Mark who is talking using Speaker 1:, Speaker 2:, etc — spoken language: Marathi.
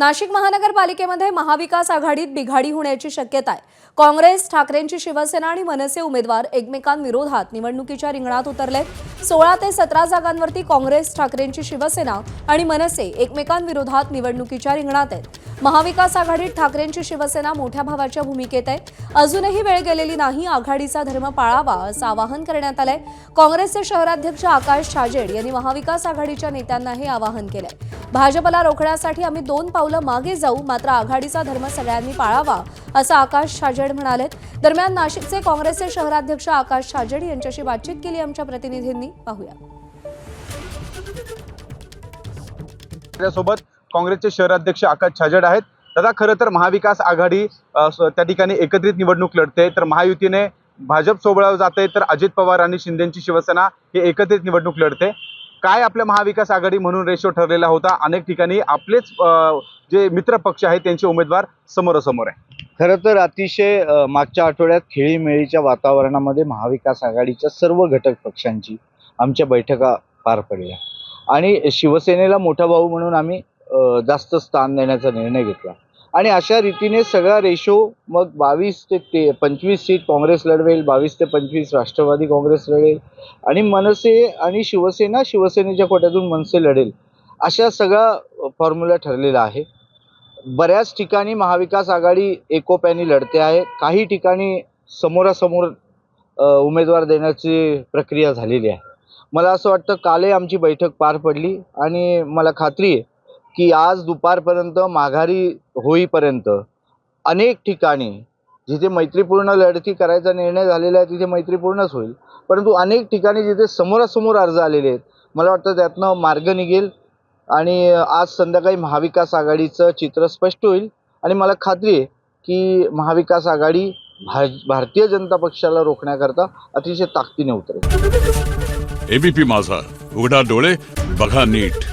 Speaker 1: नाशिक महानगरपालिकेमध्ये महाविकास आघाडीत बिघाडी होण्याची शक्यता आहे। काँग्रेस, ठाकरेंची शिवसेना आणि मनसे उमेदवार एकमेकांविरोधात निवडणुकीच्या रिंगणात उतरले। 16 ते 17 जागांवरती काँग्रेस, ठाकरेंची शिवसेना आणि मनसे एकमेकांविरोधात निवडणुकीच्या रिंगणात आहेत। महाविकास आघाडीत ठाकरेंची शिवसेना मोठ्या भावाच्या भूमिकेत आहे। अजूनही वेळ गेलेली नाही, आघाडीचा धर्म पाळावा असं आवाहन करण्यात आलंय। काँग्रेसचे शहराध्यक्ष आकाश छाजेड यांनी महाविकास आघाडीच्या नेत्यांना हे आवाहन केलंय। भाजपला रोखण्यासाठी आम्ही 2 पावलं मागे जाऊ, मात्र आघाडीचा धर्म सगळ्यांनी पाळावा असं आकाश छाजेड म्हणाले। दरम्यान नाशिकचे काँग्रेसचे शहराध्यक्ष आकाश छाजेड यांच्याशी बातचीत केली आमच्या प्रतिनिधींनी, पाहूया।
Speaker 2: सोबत काँग्रेसचे शहराध्यक्ष आकाश छाजेड आहेत। दादा, खरं तर महाविकास आघाडी त्या ठिकाणी एकत्रित निवडणूक लढते, तर महायुतीने भाजप सोबत जाते, तर अजित पवार आणि शिंदेची शिवसेना हे एकत्रित निवडणूक लढते। काय आपल्या महाविकास आघाडी म्हणून रेशो ठरलेला होता? अनेक ठिकाणी आपलेच जे मित्र पक्ष आहेत त्यांचे उमेदवार समोरासमोर आहे।
Speaker 3: खरं तर अतिशय मागच्या आठवड्यात खेळीमेळीच्या वातावरणामध्ये महाविकास आघाडीच्या सर्व घटक पक्षांची आमच्या बैठका पार पडल्या आणि शिवसेनेला मोठा भाऊ म्हणून आम्ही जास्त स्थान देण्याचा निर्णय घेतला आणि अशा रीतीने सगळा रेशो मग 22 ते 25 सीट काँग्रेस लढवेल, 22 ते 25 राष्ट्रवादी काँग्रेस लढेल आणि मनसे आणि शिवसेनेच्या कोट्यातून मनसे लढेल, अशा सगळा फॉर्म्युला ठरलेला आहे। बऱ्याच ठिकाणी महाविकास आघाडी एकोप्याने लढते आहे, काही ठिकाणी समोरासमोर उमेदवार देण्याची प्रक्रिया झालेली आहे। मला असं वाटतं कालही आमची बैठक पार पडली आणि मला खात्री आहे की आज दुपारपर्यंत माघारी होईपर्यंत अनेक ठिकाणी जिथे मैत्रीपूर्ण लढती करायचा निर्णय झालेला आहे तिथे मैत्रीपूर्णच होईल, परंतु अनेक ठिकाणी जिथे समोरासमोर अर्ज आलेले आहेत मला वाटतं त्यातनं मार्ग निघेल आणि आज संध्याकाळी महाविकास आघाडीचं चित्र स्पष्ट होईल आणि मला खात्री आहे की महाविकास आघाडी भारतीय जनता पक्षाला रोखण्याकरता अतिशय ताकदीने उतरेल।
Speaker 4: एबीपी माझा, उघडा डोळे बघा नीट।